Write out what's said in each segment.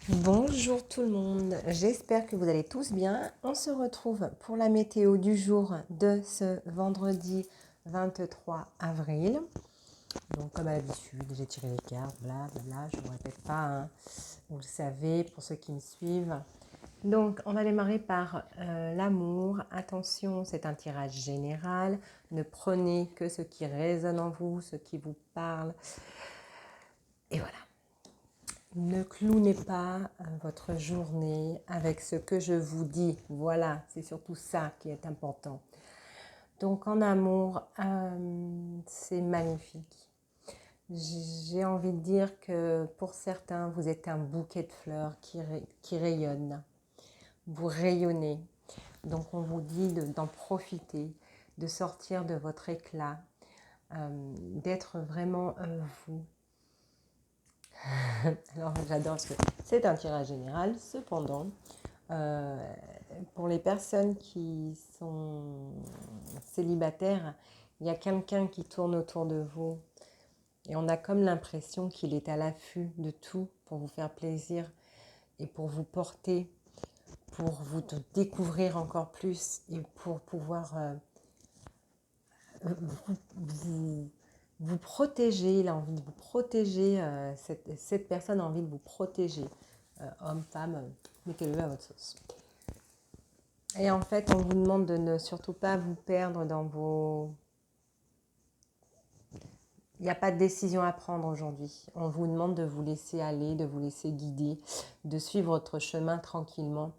Bonjour tout le monde, j'espère que vous allez tous bien. On se retrouve pour la météo du jour de ce vendredi 23 avril. Donc comme à l'habitude, j'ai tiré les cartes, blablabla, je ne vous répète pas, hein. Vous le savez pour ceux qui me suivent. Donc on va démarrer par l'amour. Attention, c'est un tirage général. Ne prenez que ce qui résonne en vous, ce qui vous parle. Et voilà. Ne clownez pas votre journée avec ce que je vous dis. Voilà, c'est surtout ça qui est important. Donc en amour, c'est magnifique. J'ai envie de dire que pour certains, vous êtes un bouquet de fleurs qui rayonne. Vous rayonnez. Donc on vous dit d'en profiter, de sortir de votre éclat, d'être vraiment vous. Alors j'adore parce que c'est un tirage général, cependant, euh, pour les personnes qui sont célibataires, il y a quelqu'un qui tourne autour de vous et on a comme l'impression qu'il est à l'affût de tout pour vous faire plaisir et pour vous porter, pour vous découvrir encore plus et pour pouvoir vous, vous protéger. Il a envie de vous protéger, cette personne a envie de vous protéger. Homme, femme, mettez-le à votre sauce. Et en fait, on vous demande de ne surtout pas vous perdre dans vos... Il n'y a pas de décision à prendre aujourd'hui. On vous demande de vous laisser aller, de vous laisser guider, de suivre votre chemin tranquillement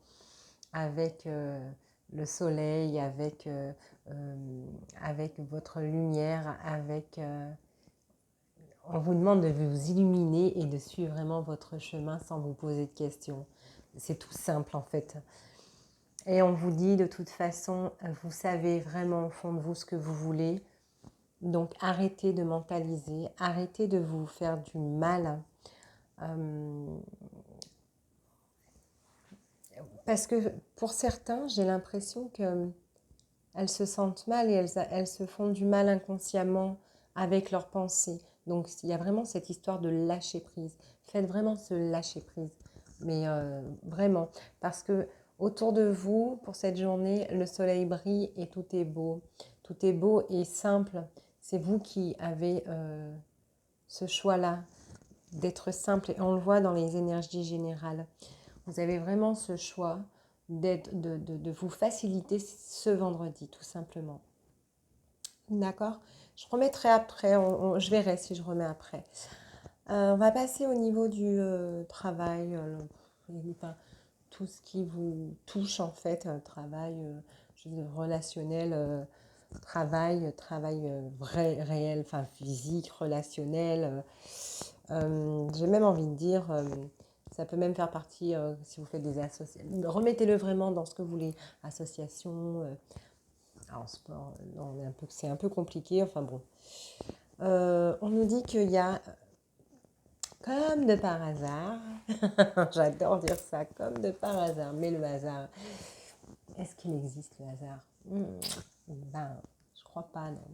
avec le soleil, avec votre lumière, on vous demande de vous illuminer et de suivre vraiment votre chemin sans vous poser de questions. C'est tout simple en fait. Et on vous dit de toute façon, vous savez vraiment au fond de vous ce que vous voulez. Donc arrêtez de mentaliser, arrêtez de vous faire du mal. Parce que pour certains, j'ai l'impression qu'elles se sentent mal et elles se font du mal inconsciemment avec leurs pensées. Donc il y a vraiment cette histoire de lâcher prise. Faites vraiment ce lâcher prise. Mais vraiment, parce que autour de vous, pour cette journée, le soleil brille et tout est beau. Tout est beau et simple. C'est vous qui avez ce choix-là d'être simple. Et on le voit dans les énergies générales. Vous avez vraiment ce choix de vous faciliter ce vendredi, tout simplement. D'accord? Je remettrai après, je verrai si je remets après. On va passer au niveau du travail, enfin, tout ce qui vous touche en fait, travail relationnel, travail vrai, réel, enfin physique, relationnel. J'ai même envie de dire, ça peut même faire partie, si vous faites des associations, remettez-le vraiment dans ce que vous voulez, association, en sport, non, c'est un peu compliqué, enfin bon. On nous dit qu'il y a, comme de par hasard, j'adore dire ça, comme de par hasard, mais le hasard, est-ce qu'il existe le hasard? Ben, je crois pas, non.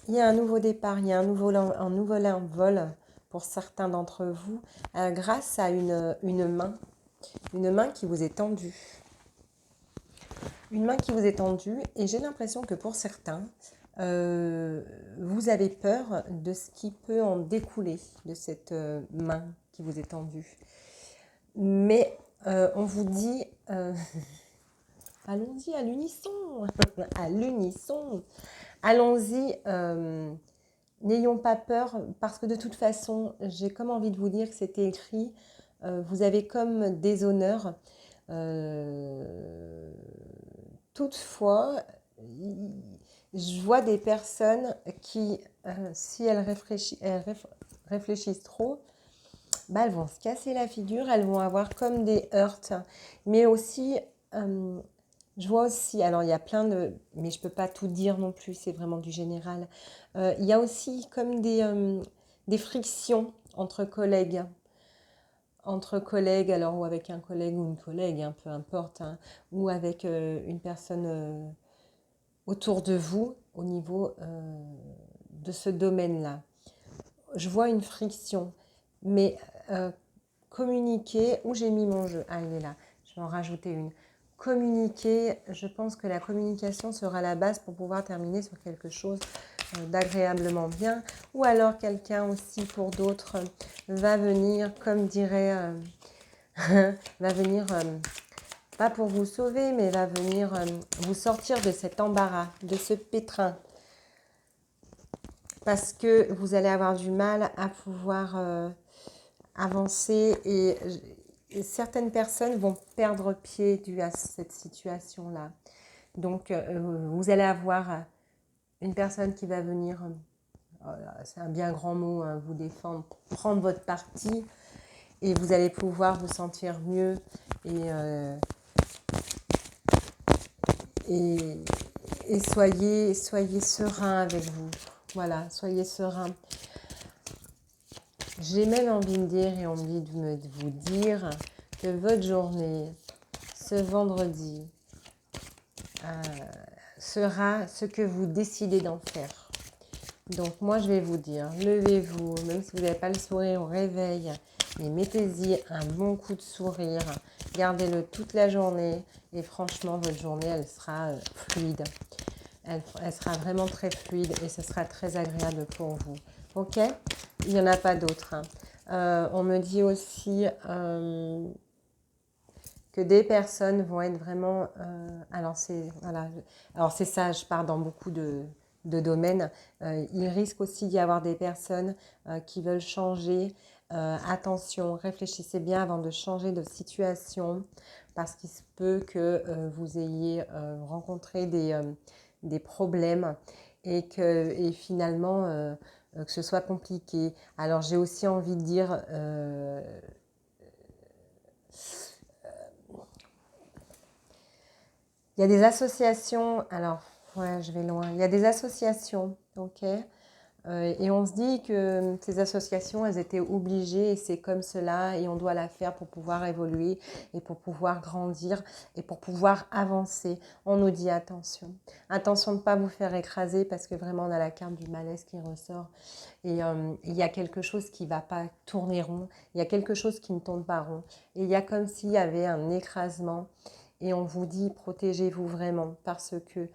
Il y a un nouveau départ, il y a un nouveau envol pour certains d'entre vous, grâce à une main qui vous est tendue. Une main qui vous est tendue et j'ai l'impression que pour certains, vous avez peur de ce qui peut en découler de cette main qui vous est tendue. Mais on vous dit, allons-y à l'unisson, à l'unisson, allons-y, n'ayons pas peur parce que de toute façon, j'ai comme envie de vous dire que c'était écrit, vous avez comme des honneurs. Toutefois, je vois des personnes qui, si elles réfléchissent trop, bah, elles vont se casser la figure, elles vont avoir comme des heurts. Mais aussi, je vois aussi, alors il y a plein de... Mais je ne peux pas tout dire non plus, c'est vraiment du général. Il y a aussi comme des frictions entre collègues. Entre collègues, alors ou avec un collègue ou une collègue, hein, peu importe, hein, ou avec une personne autour de vous au niveau de ce domaine-là. Je vois une friction, mais communiquer. Où j'ai mis mon jeu? Ah, il est là. Je vais en rajouter une. Communiquer. Je pense que la communication sera la base pour pouvoir terminer sur quelque chose d'agréablement bien. Ou alors quelqu'un aussi, pour d'autres, va venir, comme dirait... va venir... pas pour vous sauver, mais va venir vous sortir de cet embarras, de ce pétrin. Parce que vous allez avoir du mal à pouvoir avancer et certaines personnes vont perdre pied dû à cette situation-là. Donc, vous allez avoir une personne qui va venir, c'est un bien grand mot, hein, vous défendre, prendre votre parti et vous allez pouvoir vous sentir mieux et soyez serein avec vous. Voilà, soyez serein. J'ai même envie de dire et envie de vous dire que votre journée, ce vendredi, sera ce que vous décidez d'en faire. Donc moi, je vais vous dire, levez-vous, même si vous n'avez pas le sourire au réveil, mais mettez-y un bon coup de sourire, gardez-le toute la journée et franchement, votre journée, elle sera fluide. Elle sera vraiment très fluide et ce sera très agréable pour vous. Ok? Il n'y en a pas d'autres. Hein. On me dit aussi que des personnes vont être vraiment... alors c'est ça, je pars dans beaucoup de domaines. Il risque aussi d'y avoir des personnes qui veulent changer. Attention, réfléchissez bien avant de changer de situation parce qu'il se peut que vous ayez rencontré des problèmes et finalement que ce soit compliqué. Alors j'ai aussi envie de dire il y a des associations, alors ouais, je vais loin, il y a des associations, ok, et on se dit que ces associations, elles étaient obligées et c'est comme cela et on doit la faire pour pouvoir évoluer et pour pouvoir grandir et pour pouvoir avancer. On nous dit attention, attention de ne pas vous faire écraser parce que vraiment on a la carte du malaise qui ressort et il y a quelque chose qui ne va pas tourner rond, il y a quelque chose qui ne tourne pas rond et il y a comme s'il y avait un écrasement et on vous dit protégez-vous vraiment parce que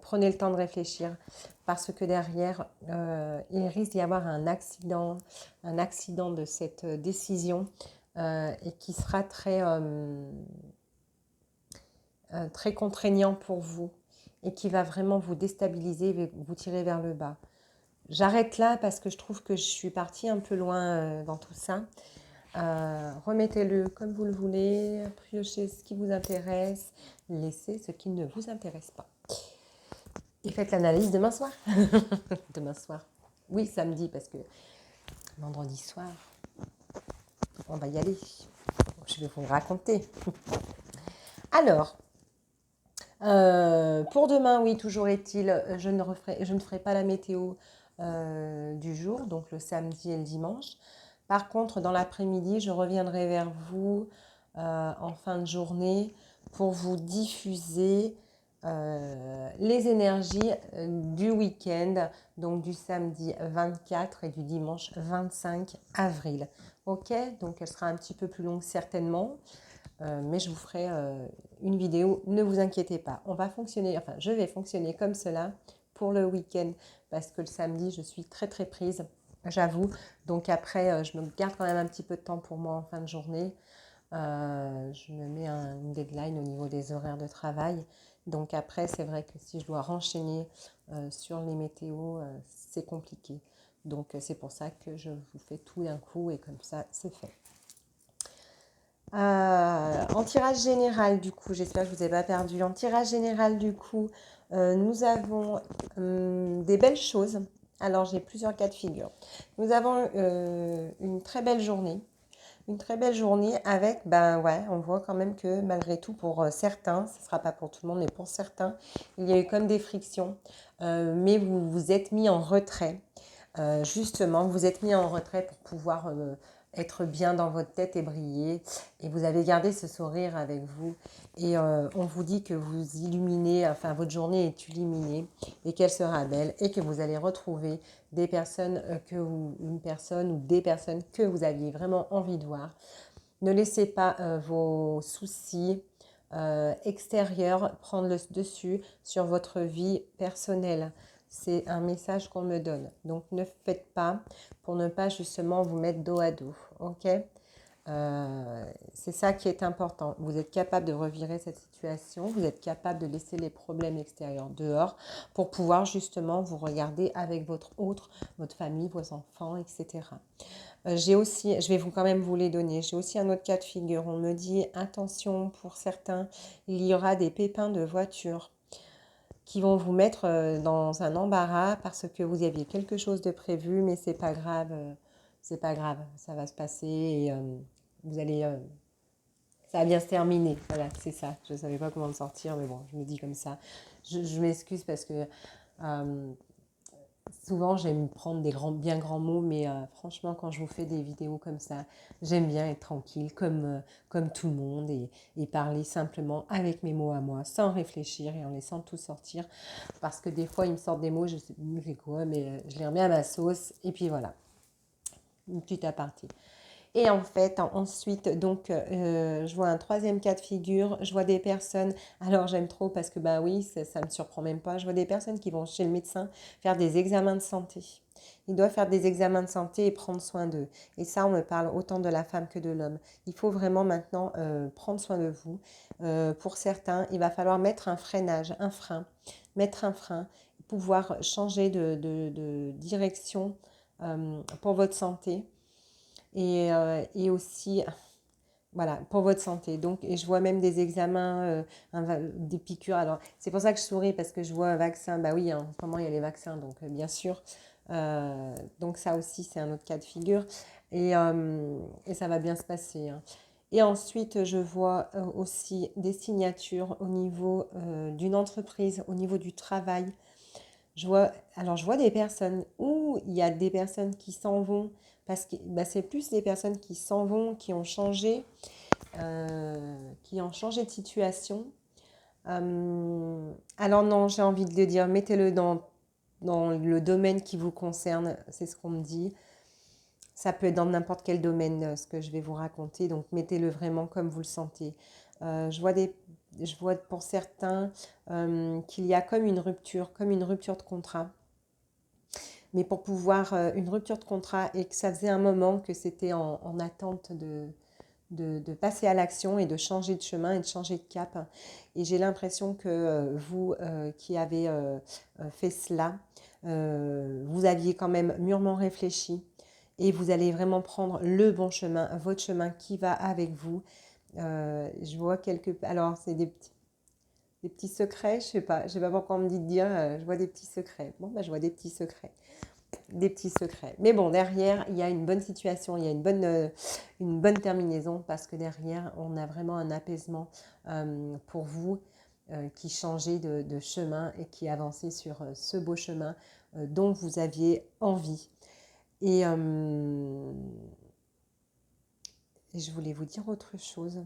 prenez le temps de réfléchir parce que derrière, il risque d'y avoir un accident de cette décision et qui sera très contraignant pour vous et qui va vraiment vous déstabiliser et vous tirer vers le bas. J'arrête là parce que je trouve que je suis partie un peu loin dans tout ça. Remettez-le comme vous le voulez, piochez ce qui vous intéresse, laissez ce qui ne vous intéresse pas. Et faites l'analyse demain soir. Demain soir. Oui, samedi, parce que vendredi soir, on va y aller. Je vais vous raconter. Alors, pour demain, oui, toujours est-il, je ne ferai pas la météo du jour, donc le samedi et le dimanche. Par contre, dans l'après-midi, je reviendrai vers vous en fin de journée pour vous diffuser les énergies du week-end, donc du samedi 24 et du dimanche 25 avril. Ok, donc elle sera un petit peu plus longue certainement, mais je vous ferai une vidéo, ne vous inquiétez pas. Je vais fonctionner comme cela pour le week-end parce que le samedi, je suis très très prise, j'avoue. Donc après, je me garde quand même un petit peu de temps pour moi en fin de journée. Je me mets une deadline au niveau des horaires de travail. Donc après, c'est vrai que si je dois renchaîner sur les météos, c'est compliqué. Donc c'est pour ça que je vous fais tout d'un coup et comme ça, c'est fait. En tirage général, du coup, j'espère que je ne vous ai pas perdu. En tirage général, du coup, nous avons des belles choses. Alors, j'ai plusieurs cas de figure. Nous avons une très belle journée. Une très belle journée avec, on voit quand même que malgré tout, pour certains, ce ne sera pas pour tout le monde, mais pour certains, il y a eu comme des frictions. Mais vous vous êtes mis en retrait. Justement, vous êtes mis en retrait pour pouvoir être bien dans votre tête et briller. Et vous avez gardé ce sourire avec vous. Et on vous dit que vous illuminez, enfin votre journée est illuminée et qu'elle sera belle et que vous allez retrouver des personnes une personne ou des personnes que vous aviez vraiment envie de voir. Ne laissez pas vos soucis extérieurs prendre le dessus sur votre vie personnelle. C'est un message qu'on me donne. Donc ne faites pas pour ne pas justement vous mettre dos à dos. Ok? C'est ça qui est important. Vous êtes capable de revirer cette situation, vous êtes capable de laisser les problèmes extérieurs dehors pour pouvoir justement vous regarder avec votre famille, vos enfants, etc. J'ai aussi, je vais quand même vous les donner, j'ai aussi un autre cas de figure. On me dit, attention, pour certains, il y aura des pépins de voiture qui vont vous mettre dans un embarras parce que vous aviez quelque chose de prévu, mais c'est pas grave, c'est pas grave, ça va se passer et vous allez, ça va bien se terminer. Voilà, c'est ça. Je ne savais pas comment me sortir, mais bon, je me dis comme ça. Je m'excuse parce que souvent j'aime prendre des bien grands mots, mais franchement, quand je vous fais des vidéos comme ça, j'aime bien être tranquille, comme tout le monde, et parler simplement avec mes mots à moi, sans réfléchir et en laissant tout sortir. Parce que des fois, il me sort des mots, je sais plus quoi, mais je les remets à ma sauce, et puis voilà, une petite aparté. Et en fait, ensuite, donc, je vois un troisième cas de figure. Je vois des personnes, alors j'aime trop parce que, bah oui, ça ne me surprend même pas. Je vois des personnes qui vont chez le médecin faire des examens de santé. Ils doivent faire des examens de santé et prendre soin d'eux. Et ça, on me parle autant de la femme que de l'homme. Il faut vraiment maintenant prendre soin de vous. Pour certains, il va falloir mettre un freinage, un frein. Mettre un frein, pouvoir changer de direction pour votre santé. Et aussi, voilà, pour votre santé. Donc, et je vois même des examens, des piqûres. Alors, c'est pour ça que je souris, parce que je vois un vaccin. Bah oui, en ce moment, il y a les vaccins, donc bien sûr. Donc, ça aussi, c'est un autre cas de figure. Et ça va bien se passer, hein. Et ensuite, je vois aussi des signatures au niveau d'une entreprise, au niveau du travail. Je vois des personnes où il y a des personnes qui s'en vont parce que bah, c'est plus les personnes qui s'en vont, qui ont changé de situation. Alors non, j'ai envie de le dire, mettez-le dans le domaine qui vous concerne, c'est ce qu'on me dit. Ça peut être dans n'importe quel domaine, ce que je vais vous raconter, donc mettez-le vraiment comme vous le sentez. Je vois pour certains qu'il y a comme une rupture de contrat. Mais pour pouvoir, une rupture de contrat et que ça faisait un moment que c'était en attente de passer à l'action et de changer de chemin et de changer de cap. Et j'ai l'impression que vous qui avez fait cela, vous aviez quand même mûrement réfléchi et vous allez vraiment prendre le bon chemin, votre chemin qui va avec vous. Je vois alors c'est des petits secrets, je sais pas pourquoi on me dit de dire, je vois des petits secrets. Bon, bah, je vois des petits secrets. Des petits secrets. Mais bon, derrière, il y a une bonne situation, il y a une bonne terminaison parce que derrière, on a vraiment un apaisement pour vous qui changez de chemin et qui avancez sur ce beau chemin dont vous aviez envie. Et je voulais vous dire autre chose.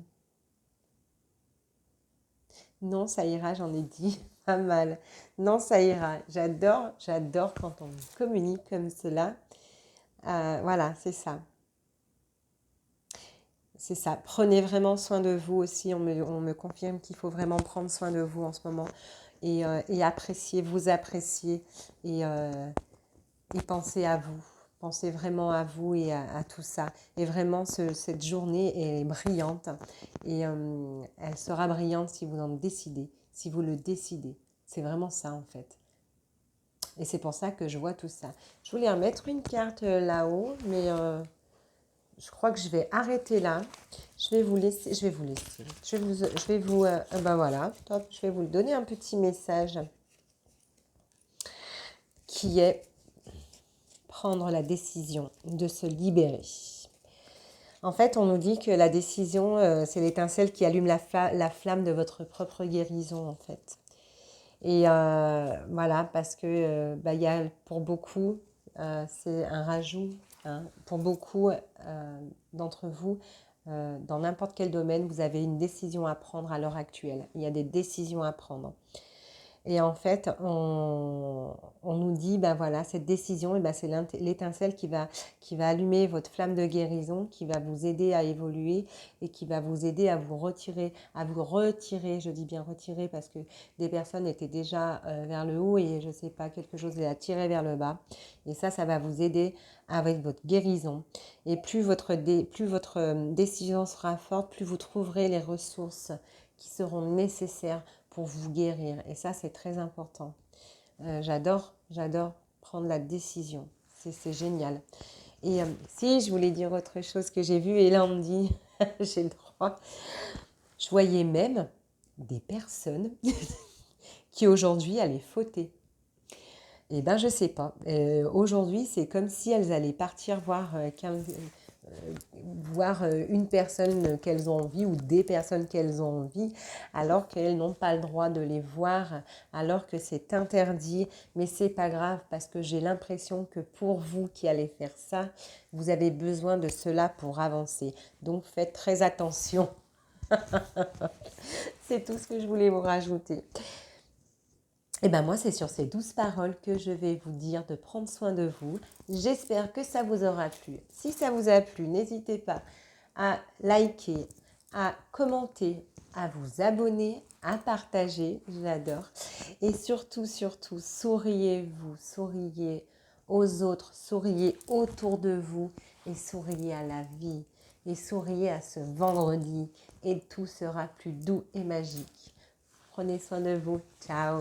Non, ça ira, j'en ai dit pas mal. Non, ça ira. J'adore quand on communique comme cela. Voilà, c'est ça. C'est ça. Prenez vraiment soin de vous aussi. On me confirme qu'il faut vraiment prendre soin de vous en ce moment et apprécier, vous apprécier et penser à vous. Pensez vraiment à vous et à tout ça. Et vraiment, cette journée est brillante et elle sera brillante si vous en décidez, si vous le décidez. C'est vraiment ça en fait. Et c'est pour ça que je vois tout ça. Je voulais remettre une carte là-haut, mais je crois que je vais arrêter là. Je vais vous laisser. Ben voilà, top. Je vais vous donner un petit message qui est prendre la décision de se libérer. En fait, on nous dit que la décision, c'est l'étincelle qui allume la flamme de votre propre guérison, en fait. Et voilà, parce que y a, pour beaucoup, c'est un rajout hein. Pour beaucoup d'entre vous, dans n'importe quel domaine, vous avez une décision à prendre à l'heure actuelle. Il y a des décisions à prendre. Et en fait, on nous dit, ben voilà, cette décision, ben c'est l'étincelle qui va allumer votre flamme de guérison, qui va vous aider à évoluer et qui va vous aider à vous retirer, je dis bien retirer parce que des personnes étaient déjà vers le haut et je ne sais pas, quelque chose les a tirés vers le bas. Et ça va vous aider avec votre guérison. Et plus votre décision sera forte, plus vous trouverez les ressources qui seront nécessaires pour vous guérir. Et ça, c'est très important. J'adore prendre la décision. C'est génial. Et si je voulais dire autre chose que j'ai vu, et là on me dit, j'ai le droit, je voyais même des personnes qui aujourd'hui allaient fauter. Eh bien, je sais pas. Aujourd'hui, c'est comme si elles allaient partir voir une personne qu'elles ont envie ou des personnes qu'elles ont envie, alors qu'elles n'ont pas le droit de les voir, alors que c'est interdit. Mais c'est pas grave parce que j'ai l'impression que pour vous qui allez faire ça, vous avez besoin de cela pour avancer. Donc faites très attention. C'est tout ce que je voulais vous rajouter. Et bien moi, c'est sur ces douces paroles que je vais vous dire de prendre soin de vous. J'espère que ça vous aura plu. Si ça vous a plu, n'hésitez pas à liker, à commenter, à vous abonner, à partager. J'adore. Et surtout, souriez-vous, souriez aux autres, souriez autour de vous et souriez à la vie. Et souriez à ce vendredi et tout sera plus doux et magique. Prenez soin de vous. Ciao.